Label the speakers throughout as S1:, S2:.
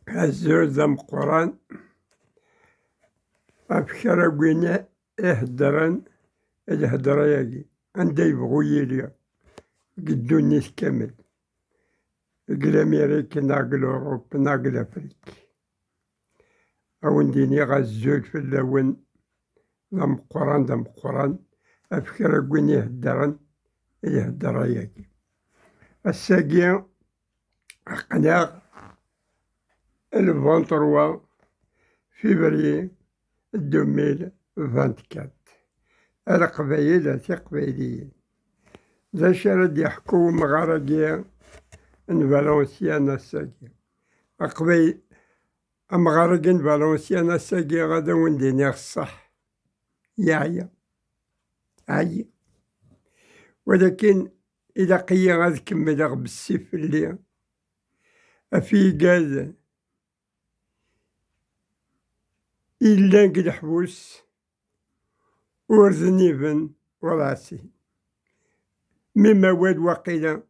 S1: الزوز مقران أفكر وين إهدران الهدرة ياجي عندي يبغو يليا قدوني كامل قل أمريكا ناقل أوروبا ناقل أفريقيا أو نديني غزول في اللون ذا مقران أفكر وين يهدران الهدرة ياجي الساقيا قناغ الفونتروا فيفري 2024 القبايل تقبايليين ذا شرد يحكوا مغارقيا ان فالونسيانا الساقيا أقبايل مغارقين فالونسيانا الساقيا غادا ونديني الصح يعيا عيا ولكن إذا قيا غاد كمل بالسيف اللي أفي قال إلا نقد حبوس ورزنيفن وراسي مما واد وقيلا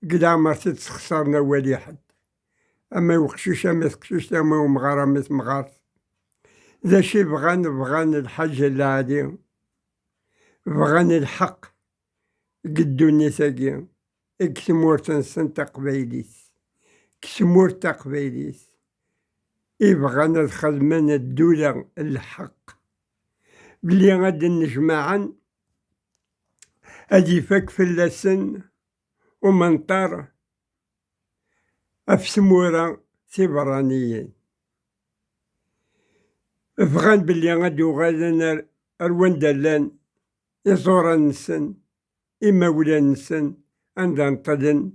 S1: قد عمرت تخسرنا والي حد أما يوقشوش أما تقشوش أما ومغارة مثل مغار ذا شي بغان الحاجة اللي عادي بغان الحق قدوني ساقيا اكسمور تنسن تقبايليس كسمور تقبايليس يبغانا الخدمان الدولة الحق بلي غادي نجمعا أدي فك في اللسن ومنطار أفسمورا سيبرانيين فغان بلي غادي وغادنا أروان دلان يزورا نسن إما ولا نسن عندها نطدن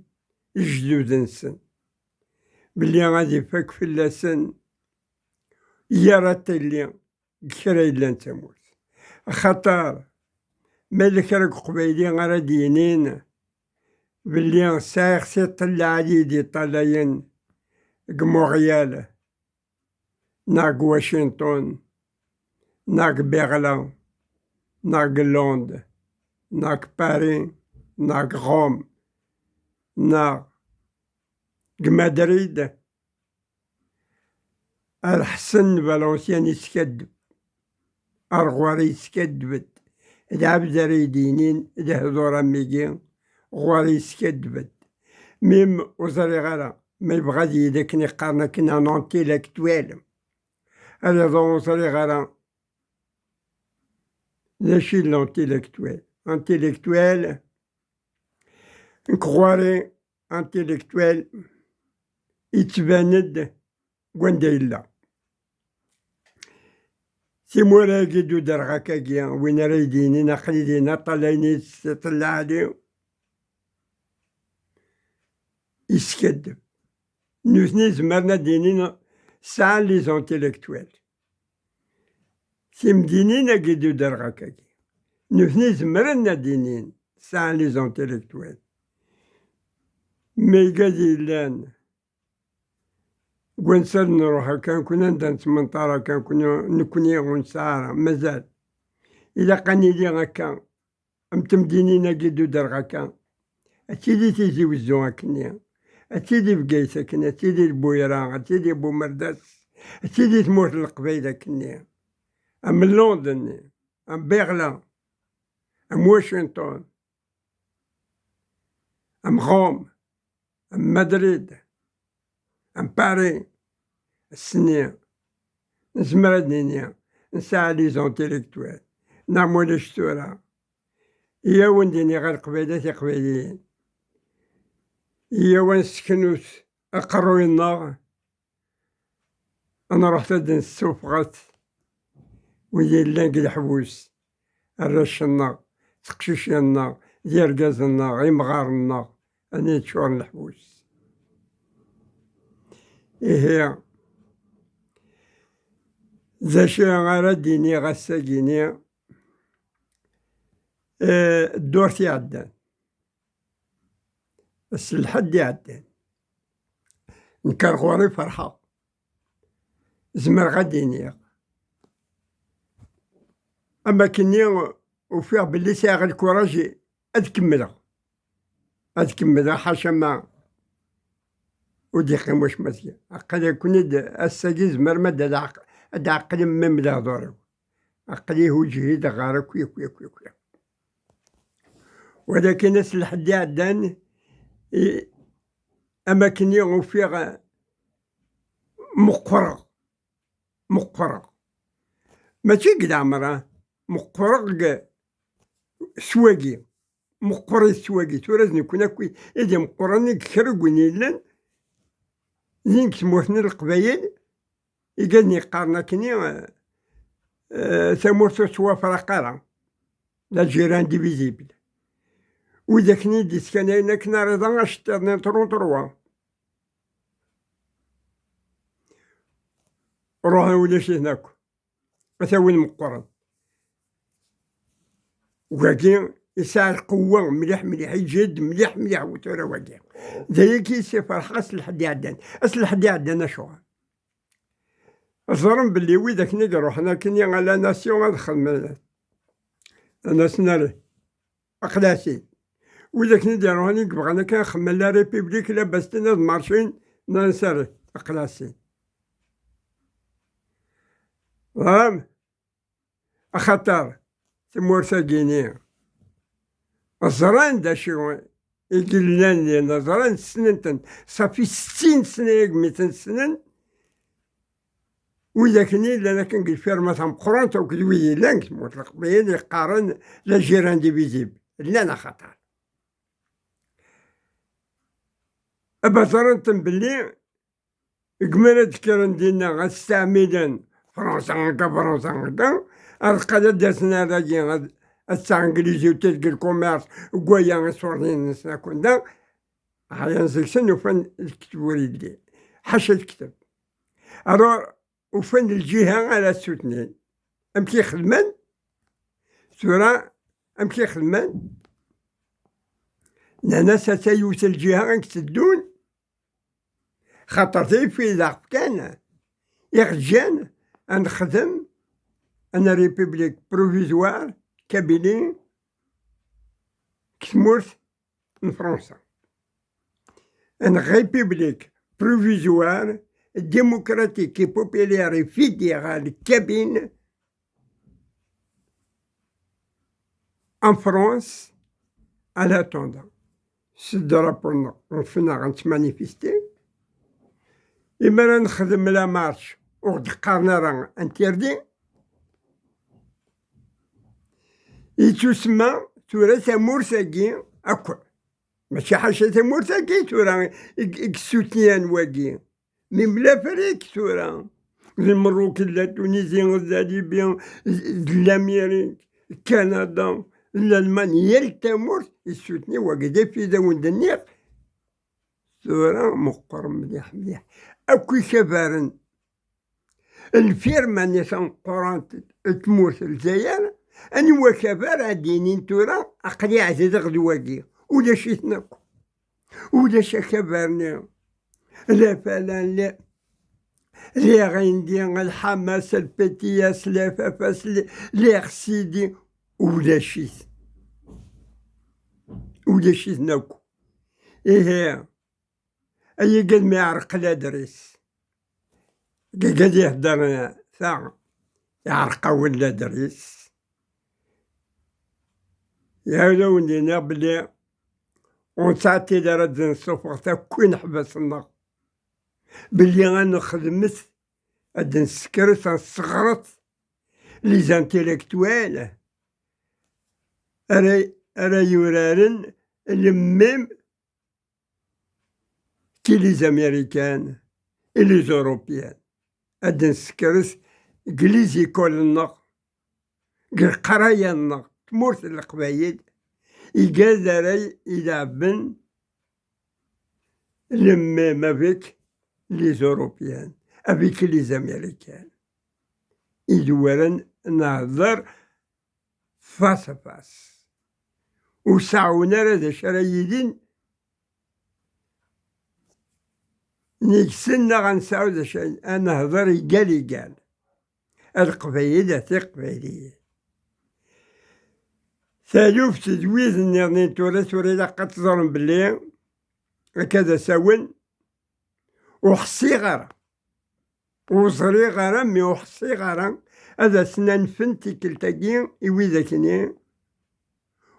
S1: جدود نسن بلي غادي فك في اللسن يارات اللي كرا إلا نتموت خطر مالك راك قبايلي غير دينين بلي سايخ سي طلع علي طلاين مونريال ناق واشنطن ناق بيرلين ناق لندن ناق باريس ناق روم ناق مدريد الحسن فالونسيان يسكدب أرغواري يسكدبت العبد ريدينين الهضور أميكين غواري يسكدبت ميم وزري غالا ما يبغى يديك نقارنا كنا نونتيلكتوال هذا وزري غالا لاشي لونتيلكتوال نكغواري انتيلكتوال يتباند واندا إلا سيمورا قدو درغا كاكيا وين رايديني نقليدينا طلعيني طلع عليهم يسكدب نوثني زمرنا دينينا ساعة لي زونتيلكتوال سيمدينينا قدو درغا كاكيا نوثني زمرنا دينين ساعة لي زونتيلكتوال مي قادي لان ونسال نروح كان كنا ندان تمنطارة كان كنا نكوني ونسارة مازال إلا قاني لي هكا متمدينينا قدو درغا كان أتيدي تيجي وزو هكنيا أتيدي بقيسة كنا أتيدي البويران أتيدي بومرداس أتيدي تموت القبيلة كنيا أم لندن أم بيرلين أم واشنطن أم روم أم مدريد أم باريس السنية نزمر الدنيا نساعد لي زونتيليكتوال نعمل الشتورة إيا ونديني غير قبيلات قبيليين إيا ونسكنوت أقروي النار أنا رحت دن السوفغات ويا لاقي الحبوس الرش النار تقشيش النار ديرقاز النار يمغار النار أنا تشور الحبوس إيه ذا شي غير ديني غساقيني الدور تيعدان بس الحد يعدان نكر غوري فرحة زمر غاديني أما كني وفيه بلي ساغ الكوراجي أد كملها حاشا ما ودي قيموش مزيان عقل يكون الساقي زمر ما دا عقل من بلا ضرب عقلي وجهي دا غارك ويك ويك ويك ويك. ولكن السلاح دي عدان أماكن وفيها مقرق ماشي قد عمره مقرق سواقي مقري سواقي تورزني كنا كوي إذا مقرني كرقوني لن زين كتموتني القبايل يقالني قارنا كني ثمورتو سوا فرقارة لا جيران ديفيزيبل وإذا كني ديس كان كنا رضا اشترنا تروا روحنا ولا شي هناك أثاوي المقرن وكاكي يساعد قوة مليح يجد مليح وتورا واقع ذاك يسافر أسلحة دي عدن أسلحة دي عدن شو الظلم باللي ويدك نقدر روحنا كني على ناسيون أدخل من الناس ناري أقلاسي ويدك ندير راني بغانا كنخمم لا ريبوبليك لا باستنا مارشين ننسري أقلاسي فهم أخطر تمورسا غينيا الزران دا شو يقلنا لنا زران سنين صافي 60 سنة ياك 200 سنة وإذا كني لأنا كنقول فيرما تاع مقران تو كدوي لانك مطلق بين يقارن لا جيران ديفيزيبل لنا خطر أبا زران بلي قمنا تكرن دينا غستعملن فرنسا هكا فرنسا هكا القادة داسنا راجي الساعة انجليزي وتلقى الكوميرس وكوايا صورين نسنا كنا حيان سكسن وفن الكتب وليدي حاشا الكتب أرو وفن الجهة على سوتنين أمكي خدمان سورة أمكي خدمان لأنا ستيوس الجهة نكتدون خاطر في ذاك كان يخجان نخدم أنا ريبوبليك بروفيزوار كابيني كتمورت من فرنسا أنا ريبوبليك بروفيزوار ديمقراطيك et populaire et fédérale cabine en France en attendant. سد رابورنا وفينا غنتمانيفيستي إما راه نخدم لا مارش وغد قارنا راه انتيردي يتسمى تورا ثمورساكي أكوا ماشي حاشا ثمورساكي تورا إكسوتيان واكي من بلا فريق تورا المروك لا تونيزيان لا ليبيان الأمريك كندا الألمان يلتمور يسوتني وكدا في داون دنيا تورا مقر مليح أكو كبارن الفيرما نيسان قران تموت الجزائر أني وكبار دينين تورا أقلي عزيز غدواكي ولا شيتناكو ولا شكبارنا لا فلان لا لي غيندي الحماس البتياس لا فافاس لي غسيدي ولا شيت ناكو إيه أي قد ما يعرق لا دريس قد يهدر ساعة يعرق ولا دريس يا ولدنا بلي ونساتي درد نصفر تا كون حبسنا بلي غنخدمت هاد نسكرت نصغرت لي زانتيليكتوال أرا يورارن الميم كي لي زاميريكان إي لي زوروبيان هاد نسكرت كليزي كولنا قرايانا تمورت القبايل يقال راي يلعبن الميم افيك لي زوروبيان افيك لي زاميريكان يدورن نهضر فاس فاس وسعونا راه شرايدين نيكسنا غنساو ذا شي انا هضر يقال القبايل تي قبايلية ثالوف تدويز نيرني تورا لا قد تظلم بلي هكذا ساون وحسي غارة وزري غارة مي وحسي غارة هذا سنان فنتي كلتاقين إوي ذاكني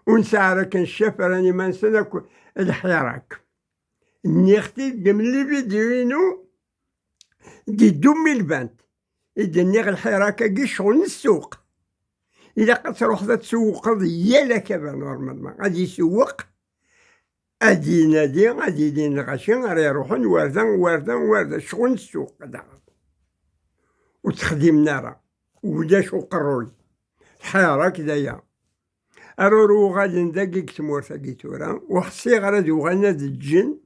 S1: ونسعى راك نشاف راني ما نسناك الحراك نيختي قبل لي فيديوينو دي دومي البانت إذا نيغ الحراكة كي شغل السوق إذا قد تروح ذا تسوق يا لك نورمالمون غادي يسوق غادي ينادي غادي يدين الغاشي غادي يروحون وردة شغل السوق هذا وتخدمنا راه وبدا شو قروي الحارة كدايا أرورو غادي ندقيق تمورتا كيتورا وحسي غادي وغانا الجن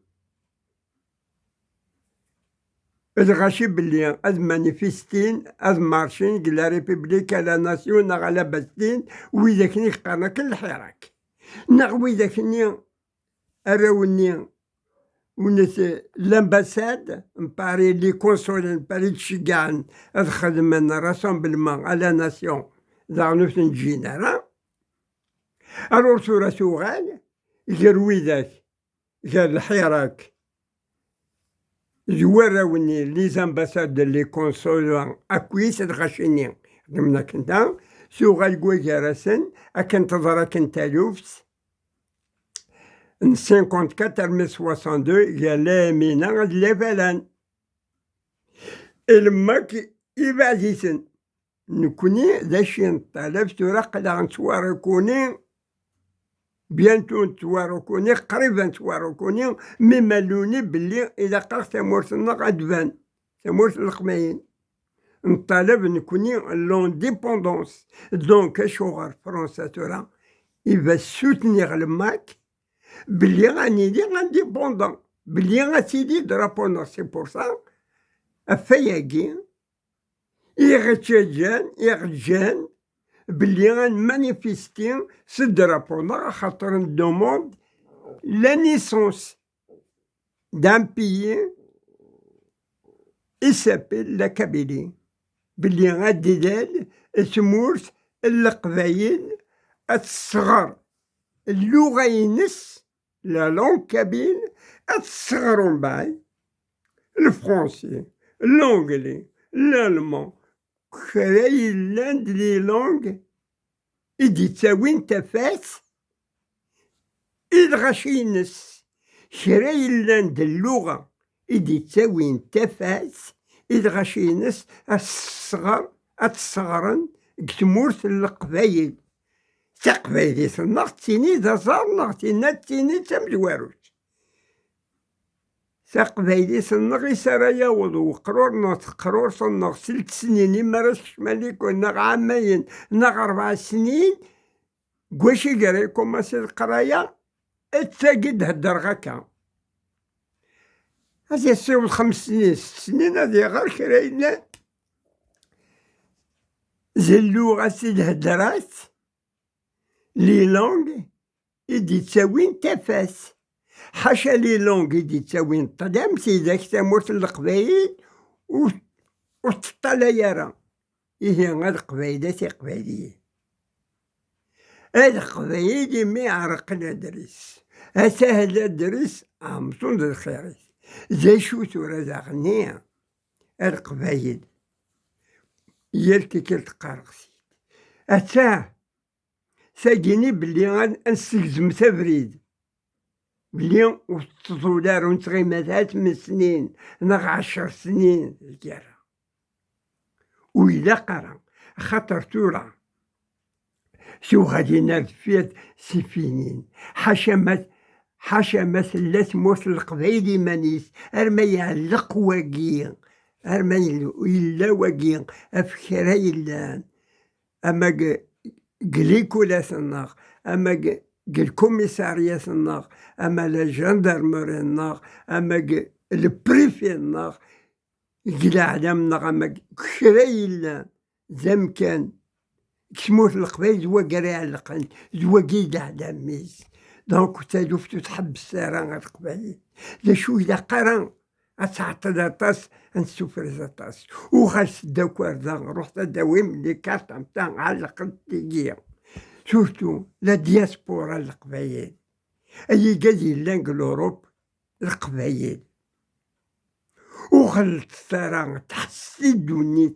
S1: الغاشي بلي هاد مانيفيستين هاد مارشين لا ريبوبليك لا ناسيون على باستين ويداكني قارنا كل الحراك ويداكني أراوني وناس لامباساد مباري لي كونسول مباري تشجعن هاد خدمنا راسومبلمون على ناسيون زعما نجينا راه أرور صورة سوغال غير ويداك غير الحراك زوراوني لي زامباساد لي كونسول أكويس الغاشيني خدمنا كنتا سوغال كوا جارسن أكن تظهر كنتا لوفس ان 54 62 قال مينا غاد لافالان الماك يبعديسن نكوني داشي نطالب تراق لا نتواركوني بيانتو نتواركوني قريبا نتواركوني مي مالوني بلي إذا قرأت تمورتنا غادبان تمورت القماين نطالب نكوني لونديبوندونس دونك شغل فرنسا ترى يبا سوتنيغ الماك بلي غنيدي انديبوندون بلي غتيدي درابونا سي بور سا افاياكي يغتجان بلي غنمانيفيستي سي درابونا خاطر ندوموند لا نيسونس دان بيي يسابيل لا كابيلي بلي غادي دال تمورت القبايل الصغار اللغة ينس لا لونغ كابيل الصغر من بعد الفرونسي لونجلي الالمان كراين لاند لي لونغ إدي تساوين تفاس غاشي ينس كراين لاند اللغة إدي تساوين تفاس غاشي ينس الصغر الصغرن كتمورت القبايل تقبايلي صناغ تيني دا صارنا تينا تيني تمزواروت تقبايلي صناغ يسارا ياوض وقرور قرور صناغ 6 سنين ما راش مالك ناغ عامين ناغ 4 سنين كواشي قرا يكوماسي القراية تاقي تهدر غاكا هادي تصيب 5 سنين 6 سنين هادي غير كراينا زلوغة سي الهدرات لي لونغ إدي تساوين تفاس حاشا لي لونغ إدي تساوين طدام سيداك تمورت القبايل وتطلع راه إيه غاد قبايلة قبايلية هاد القبايل مي عرقنا دريس أسهل دريس عمتون الخيريس زي شو تورا داغنية القبايل يالكي كالتقارقسي أتاه ساقيني بلي غنسقزم تبريد بلي وتطولار ونتغيمات 8 سنين ناغ 10 سنين الكارا وإلا قرا خاطر تورا شو غادي نرد فيها سفينين حاشا ما ثلاث موت القبايلي مانيس أرما يعلق واقيا أرما إلا واقيا أفكرا يلان أما قليكولا الناغ أما الكوميسارية الناغ أما لا جاندرمري الناغ أما البريفي الناغ قلا عدم ناغ أما كشرا زم كان كسموت القبايل زوا قرا علقن زوا قيدا عدم ميز دونك تالوفتو تحب السارة غير القبايل لا شو إذا قرا أتعطل أطاس نسوفرز أطاس وخالص داك وردا رحت داويم لي كارت نتاع علق التيجية شفتو لا دياسبورا القبايل أي قادي لانك الأوروب القبايل وخلت الثرى تحس الدنيا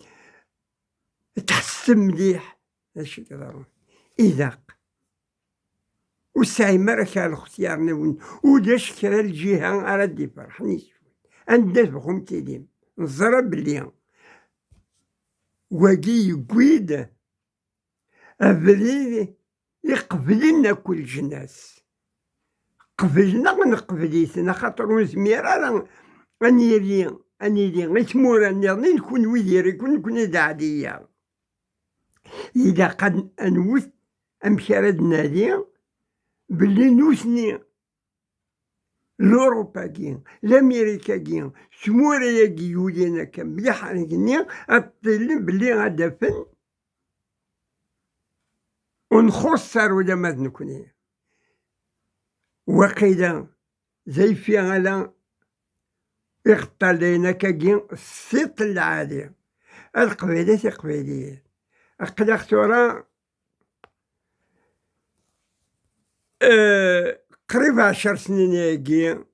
S1: تحس مليح هادشي كضروري إذا والساعي راك على اختيارنا وداش كرا الجهة راه دي فرحني شوي أنداز بخوم تيديم نزرى بلي واقي يقويد أبريد يقبلنا كل جناس قبلنا نقبليتنا خاطر ونزمير راه أنيلي غير تمورا نظني نكون ويدير نكون إذا عادية إذا قد أنوث أمشي راه نادي بلي نوثني لوروبا كين لامريكا كين سمورا ياكي يولينا كمليح راني أطلب بلي غادا فن ونخسر ولا ما نكون وقيلا زي في على يخطى لينا كاين الصيت العالي القبيلات أقلق ترى قريب 10 سنين ياكي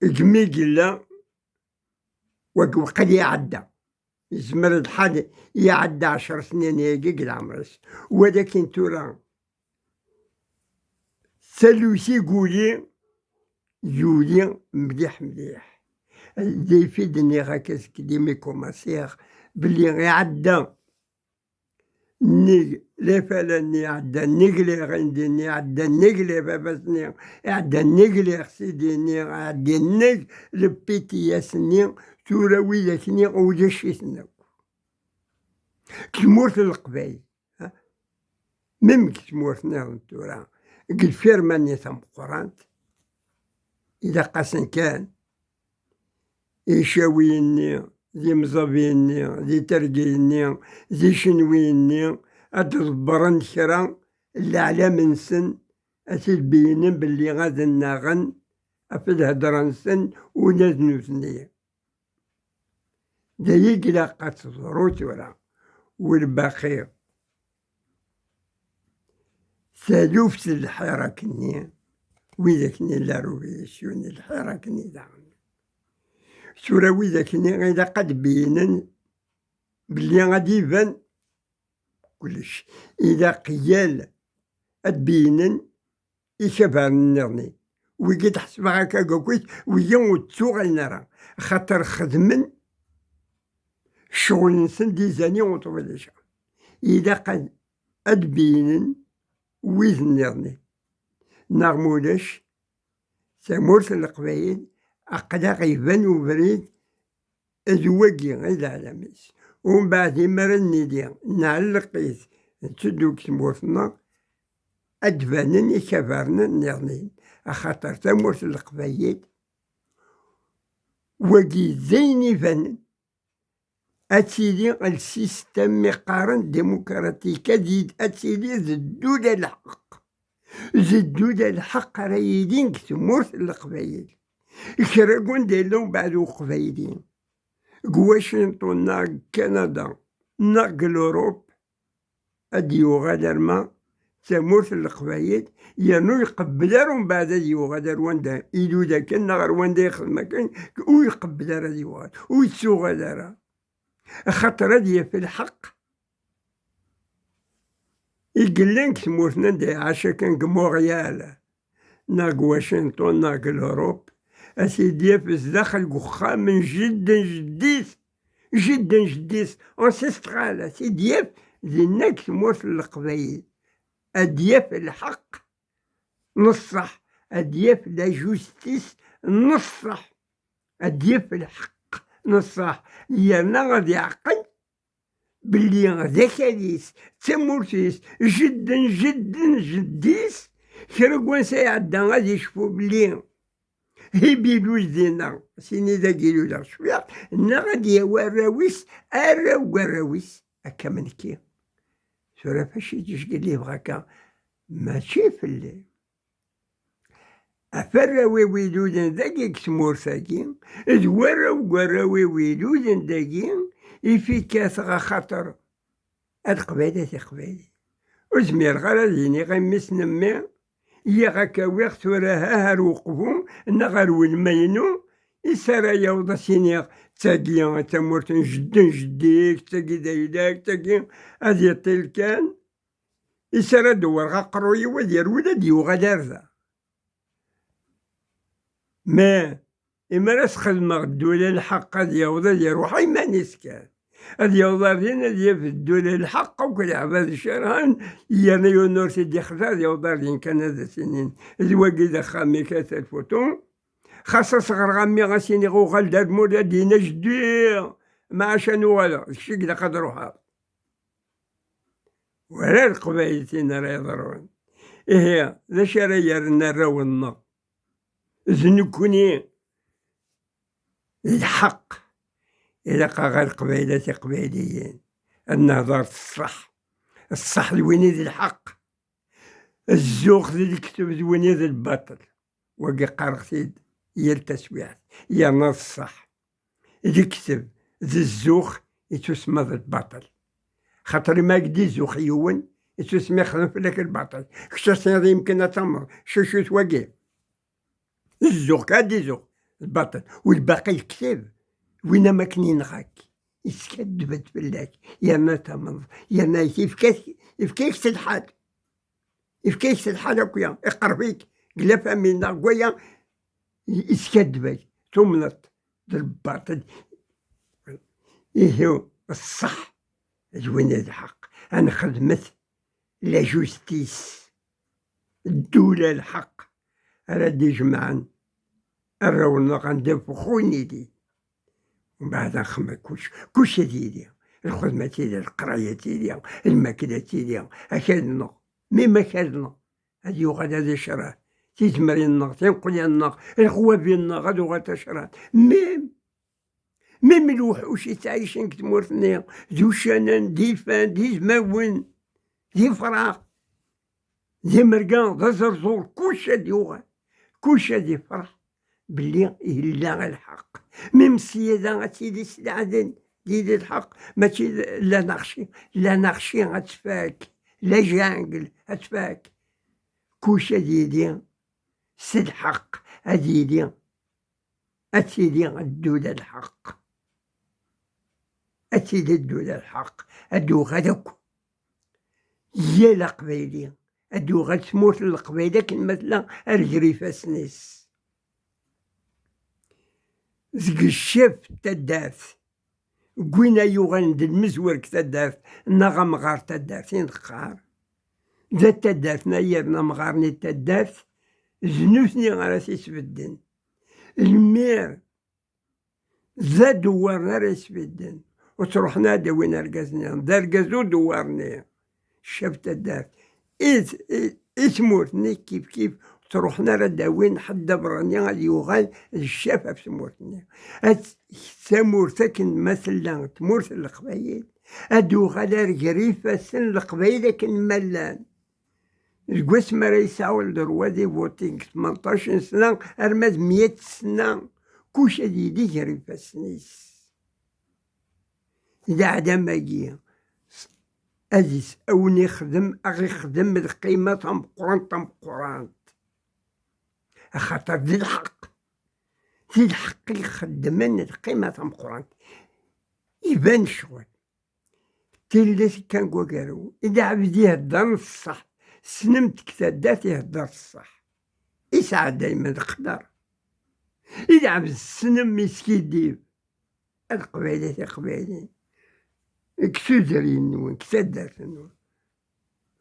S1: جميقلا وقد يعدى يزمر الحد يعدى 10 سنين ياكي قد عمرس ولكن ترى سلوسي يولي مليح اللي يفيدني هكا كلمة كوماسيغ بلي يعدى لا فلان عدى نقلي غندي عدى نقلي باباسني عدى نقلي خسيديني عدى نق لبيتياسني تورا ويلاتني ودشيتنا كمورت القبايل ميم كمورتنا تورا قل فيرماني ثم قرانت إذا قاسن كان يشاويني ذي مزابيني ذي ترقيني ذي شنويني أتضبرن كرا اللي على من سن أتبين باللي غاد الناغن أفد هدران سن ونزنو ثنية دايق لاقات ضروت ولا والباقي ثالوف الحيرة كني وإذا كني لا رويسيوني الحيرة كني دعم سورة وإذا كني غير قد بينن بلي غادي يبان كلش إذا قيال أتبينن يشبهن النغني ويجي تحسب هكا كويس ويوم تسوغ نرى خاطر خدمن شغل نسن ديزاني وطول شغل إذا قد أتبينن ويز النغني نغمولش سامورت القبايل أقدا غيبان وبريد أزواجي غير علاميس ومن بعد مرني دي نعلقيت تسدوك سمورتنا أدفانن يكفرنا نغنين أخاطر سامورت القبايل وجي زيني فن أتيلي السيستم مقارن ديمقراطيكا زيد أتيلي زدودة الحق زدودة الحق رايدين سمورت القبايل كراكون دايرلهم بعدو قبايلين واشنطن ناق كندا ناق الأوروب أديو غادر ما سمورت القبايل يانو يقبلارهم بعد أديو غادر واندا إيدو داك النغر واندا يخدم كان ويقبلار أديو غادر ويتسو غادر خاطر هادي في الحق يقلن سمورتنا دا عاشا كان كمونريال ناق واشنطن ناق الأوروب أسيدي في الداخل قخام من جدا جديس أنسيسترال أسيدي ذي الناك موت القبايل أدياف الحق نصح أدياف لا جوستيس نصح أدياف الحق نصح يانا غادي يعقل بلي ذكاليس تمورتيس جدا جديس كرا سيعدى غادي يشوفو بلي هي بيلوز دينا سيني ذا قيلو لا شوية نا غادي وراويس وراويس هكا من كي سورة فاش يجيش قال لي بغاكا ماشي في الليل أفراوي ويلودن ذاكي كسمور ساكين وراوي ويلودن داكين يفيكاس غا خاطر هاد قبايلي وزمير غرازيني غيمس نمي يا غاكا ويخت وراها هاروقفو نغر والمينو إسارة يوضا سينيغ تاقيا تمورت جديك تاقي دايداك تاقي هذي التلكان إسارة دور غا قروي ودير ولاد يوغا دارزا ما إما راس خدمة الدولة الحق هاد يوضا ديال روحي مانيس كان هاد يوضا دينا ديال في الدولة الحق وكل عباد الشرهان يانا يونور سيدي خزا يوضا دين كان هذا سنين الواقي دا خامي كاس الفوتون خاصة صغر غامي غاسيني غوغال دار مولا دينا جدير ما عشانو ولا داكشي كدا قد روحها ولا القبايل تينا راه يضرون إيه لاش راه يرنا راونا زنكوني الحق إلا غير قبيلة قبيليين النهضر الصح لوين ذي الحق الزوخ ذي الكتب لوين ذي الباطل وقي قارختيد هي التسويات هي نص الصح ذي كتب ذي الزوخ يتسمى ذي الباطل خاطر ما قدي زوخ يون يتسمى يخدم في ذاك الباطل كشتي هذا يمكن تمر شو توقي الزوخ كادي زوخ الباطل والباقي الكتاب وين ما كان ينغاك يسكدبت بالله يا ما تمنظ يا ما يفكيك تلحال يفكيك تلحال اكويا يقر فيك قلب امينا قويا يسكدبك تملط الباطل إيه الصح وين الحق أنا خدمت لا جوستيس الدولة الحق أنا دي جمعا الرونق ندير خويني دي ومن بعد نخمم كلشي ديالي الخدمة ديالي القراية ديالي الماكلة ديالي أكلنا مما كلنا هادي وغادا هادي شراه تيتمرينا تينقلنا الخوابينا غادو غاتشرات ميم الوحوش يتعايشين كتمورتنا ذو شنن دي فان دي زماون دي فراغ دي مرقان دي زرزور كلشي ديوغا كلشي دي فرح بلي إلا الحق ميم السيادة غتيدي سلعدن ديال الحق ماشي لا نقشي غتفاك لا جانجل غتفاك كلشي ديالي سي الحق هاديلي أتيلي الدولة الحق أتيلي الدولة الحق أدو غدوك يا القبايلي أدو غتموت القبايلة كنمثلا الجريفة سنيس زق الشاف تدارت قوينا يوغان المزور كتدارت نغا مغار تدارتين دقار ذا تدارت نايرنا مغارني تدارت زنوثني غراسي سبدن المير ذا دوارنا راه يسبدن وتروحنا داوينا رقازنا رقازو دوارني الشاف تدارت تموتني كيف تروحنا راه داوين حد براني غادي يوغال الشافة في تمورتني تمورتا كنمثلا تمورت القبايل ادو غادا رقريفة سن القبايل كنملان الكواس ما راه يسعو الدروا دي فوتينغ 18 سنة أرماد 100 سنة كلشي ديالي جريفة سنيس إذا عدا ماكيا أزيس أوني خدم أغي خدم القيمة تمقران خاطر ذي الحق يخدمن القيمة تمقران يبان شغل تيلي كان كوكارو إذا عبدي يهدر الصح سنمت كتادات يهدر الصح يسعى دايما القدر إذا عبد السنم مسكين ديب القبايلين كسو دارين نون كتادات نون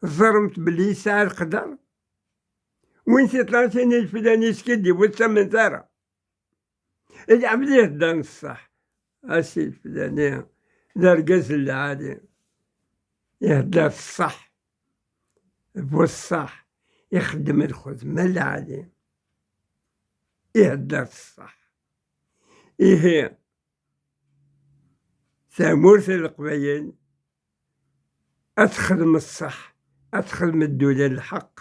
S1: ظرمت بلي يسعى القدر وين طلعتيني الفلاني سكدي والثمن ثارة إذا عبد يهدر الصح أسي الفلاني دار قزل العادي يهدر الصح والصح يخدم الخدمة العادي يهدر الصح إيه ثامورث القبايل أتخدم الصح أتخدم الدولة الحق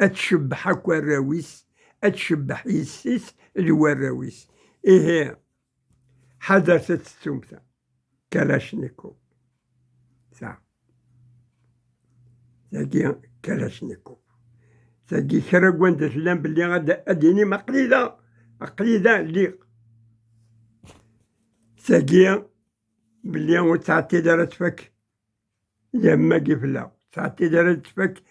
S1: أتشبح هكا الراويس أتشبح يسيس اللي الراويس إيه حدثت السمسة كلاشنيكوف تاقي كلاشنيكوف تاقي خرج وانت سلام باللي غادا أديني مقليلة عقيدة اللي ساقية بلي وتعطي دارت فك لما قفلة تعطي دارت فك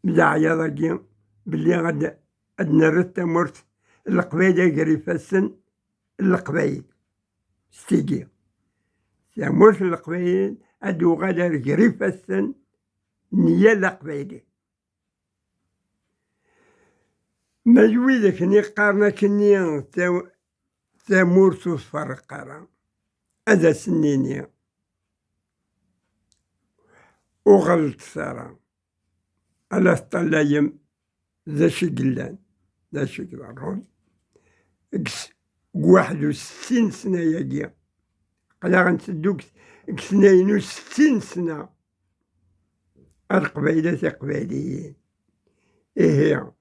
S1: بدا عياضاكي بلي غاد نرد تمرت القبايل قريفة السن القبايل ستيقي تمرت القبايل ادو غادا قريفة السن نيا القبايلي ما جويدة كني قارنا كني تمرت وصفر قارا هذا سنيني وغلط سارة على طلايم ذا شقلان ذا شقلان 61 سنة ياقي قلا غنسدوك 62 سنة القبايلات قبايليين هي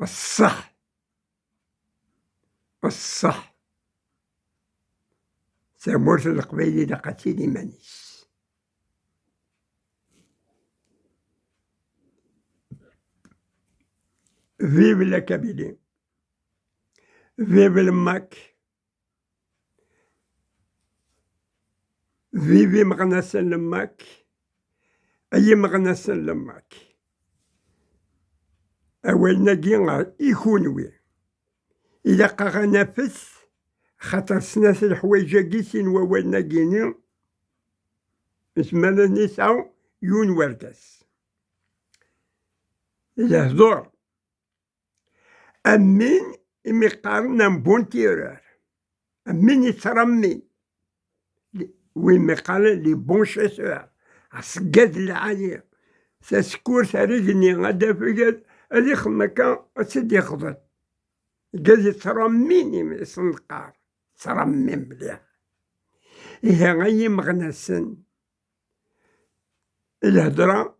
S1: الصح تمرت القبايلي لقاتيلي مانيش فيب الكابيلي فيب الماك فيبي مغناس لماك أي مغناس لماك أولنا كي يكونوي إذا قا نفس خاطر سناس الحوايج كيسين وولنا كيني اسمنا نسعو يون وردس الهضور أمين إمي قارنا بونتيرور أمين يترمي وين قال لي بون شاسور عسكاد العالية ساسكور سارجني غدا فقاد هذي خمكا سيدي خضر قال يترميني من اسم القار ترمي مليح إيه غي مغنسن الهضرة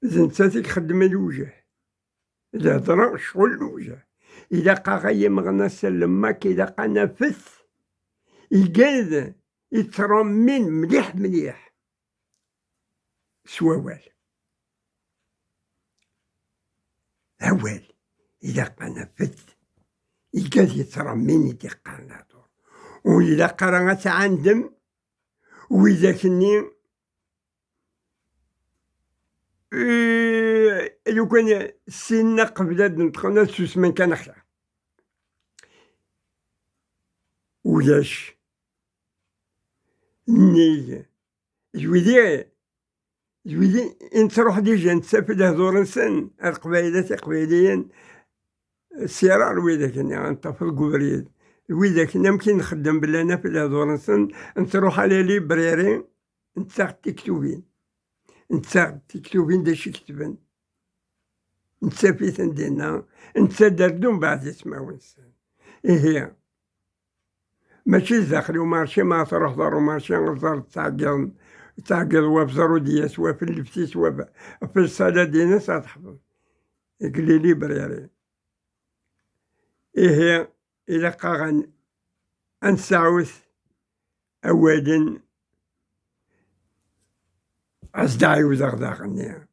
S1: زنتاتك خدمة الوجه الهضرة شغل الوجه إذا قا غي مغنسن لماك إذا قا نفس يقاد يترمين مليح مليح سوال أول إذا قا نفس يقاد يترمين يدقان لادور وإذا قرأت عندم وإذا كني لو كان سنة قبل ندخلنا سوس من كان أخشى ولاش ني جويدي انت روح ديجا نتسافر لهدور نسن القبايلات قبايليين السيرار ويدا كنا انت في القبريد ويدا كنا يمكن نخدم بلانا في لهدور نسن انت روح على لي بريري انت تكتبين انت تكتبين داش يكتبن انت في ثندينا انت دردون بعد يسمعون نسن هي ماشي داخلي ومارشي ما تروح دار ومارشي غزار تعقل وفزرو دياس وفي اللبسيس وفي الصلاة دينا تحفظ يقلي لي بريري إيه إلا قاغن أنسعوث أولا أصدعي وزغداغني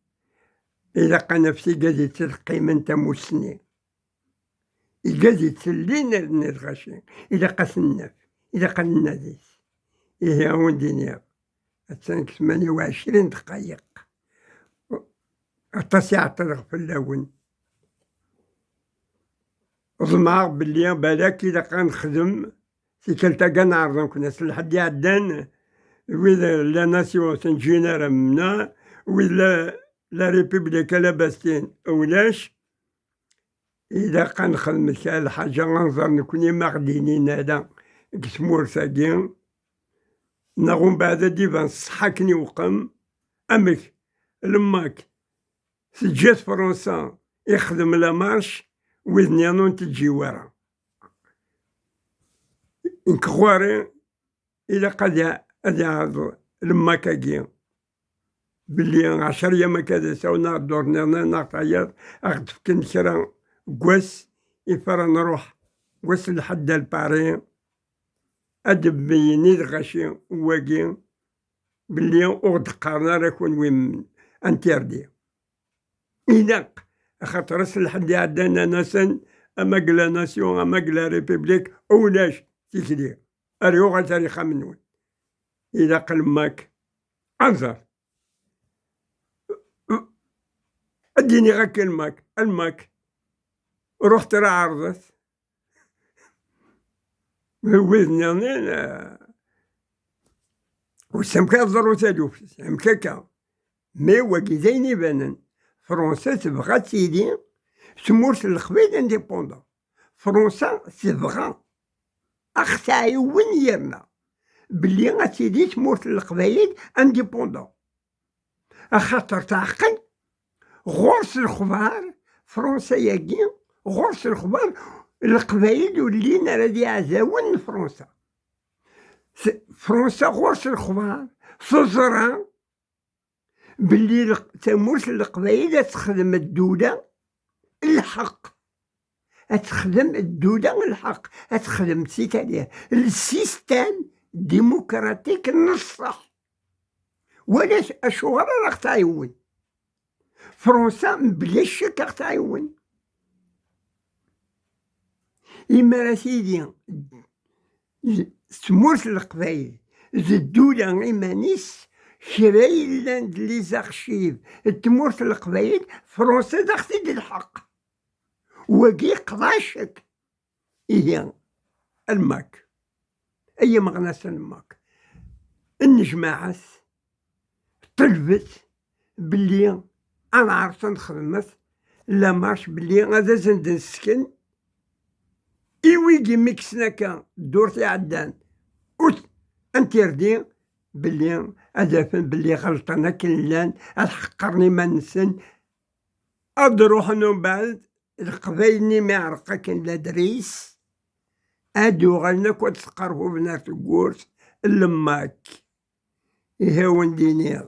S1: إلا قا نفسي قادي تلقي من تموسني قادي تسلينا الغاشي إلا قا سنف إلا قا الناديس إيه هون دينيا 28 دقائق عطاسي عطرق في اللون ظمع بلي بالك إذا كنخدم سي كلتا كاع نعرضو كنا لحد عدان وإذا لا ناسيون سنجينيرا منا وإذا لا ريبوبليكا لاباستين أولاش إذا كنخدم الحاجة غنزر نكوني مغدينين هذا كسمور ساقين نغم بعد ديفان صحاكني وقم أمك لماك سجات فرنسا يخدم لا مارش وذنيانون تجي ورا نكخواري إلا قد أدي لماك أجي بلي 10 أيام كذا ساونا دورنا نعطيات أخد فكن كرا قوس يفرا نروح قوس لحد الباري أدب بيني الغشي واقي بلي أغد قارنا راكون وين انتردي إذا خاطر الحد عندنا ناسن اما قلا ناسيون اما قلا ريبوبليك اولاش تيكلي اريوغا تاريخا منون الى قل ماك انظر اديني غاك الماك رحت راه عرضت وذني وسمكا ضرو تالوف سمكاكا مي وكي زين يبانن فرنسا تبغى تيدي تمورت القبائل انديبوندون فرنسا تبغى تعاون يرنا بلي غتيدي تمورت القبائل انديبوندون خاطر تعقل غرس الخبار فرنسا ياكي غرس الخبار القبائل ولينا راه يعزاون فرنسا فرنسا غرس الخبار تزرع بلي تمورت القبائل تخدم الدولة الحق تخدم الدولة الحق تخدم سيتادير السيستم ديمقراطيك النصح ولا الشغل راك تعاون فرنسا بلا شك راك تعاون إما راه سيدي تمورت القبائل الدولة إيمانيس شرايلان لي زارشيف تمورت القبائل فرنسا تاخد الحق وكي قضاشك هي الماك أي مغناس الماك النجماعات طلبت بلي أنا عرفت نخدمت لا مارش بلي غادا زند نسكن إيويكي ميكسناكا دورتي عدان انتردي بلي أدافن بلي غلطنا كلان أتحقرني ما نسن أدروح من بعد القبايلني ما عرقا كان لا دريس أدو غالنا كنت تقربو بنا تقورس اللماك إيهاون دينيغ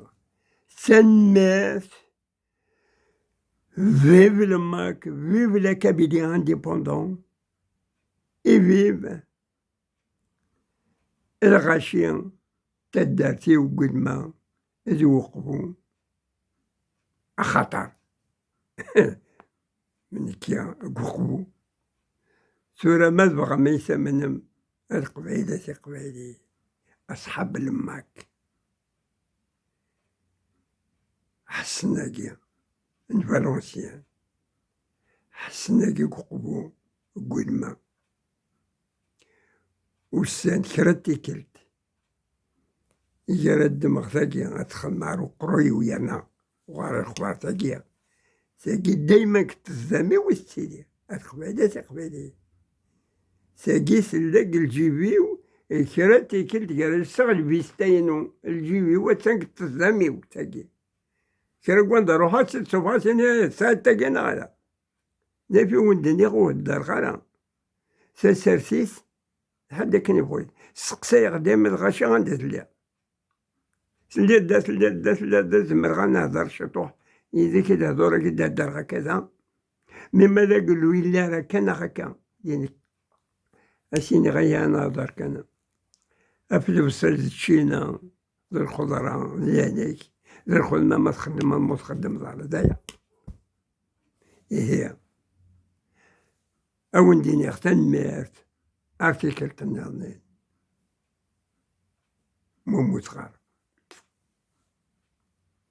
S1: سنات فيف لماك فيف لا كابيلي انديبوندون إي فيف الغاشيان تدارتي وقد ما يوقفوا خطر من كيا وقفوا سورة ما تبغى ما يسمنهم القبيلة أصحاب الماك حسناكي من فالونسيان حسناكي وقفوا وقد ما والسان كرتي كلت يجي رد مغتاكي أدخل مع قروي ويانا وغار الخبار تاكيا ساكي دايما كتزامي والسيدي القبيلة ساكي سلاك الجيبيو كرتي كلت قال الشغل بيستينو الجيبيو وتسان كتزامي ساكي كرا كواندا روحات ستوفاسيني ساعات تاكينا غالا نافي وندني غو الدار غالا ساسرسيس حدا كان يبغي سقسا غدام الغاشي غندز ليها سليت زمر غنهضر شطوح إذا كدا هضورا كدا هدر هكذا مما لا قلو إلا راه كان هكا يعني أسيني غيا نهضر كان أفلوس التشينا ذو الخضرا لهذيك ذو الخدمة ما تخدم ما تخدم دار دايا هي أون ديني اختن ميرت أرتيكل تنهضني مو متغار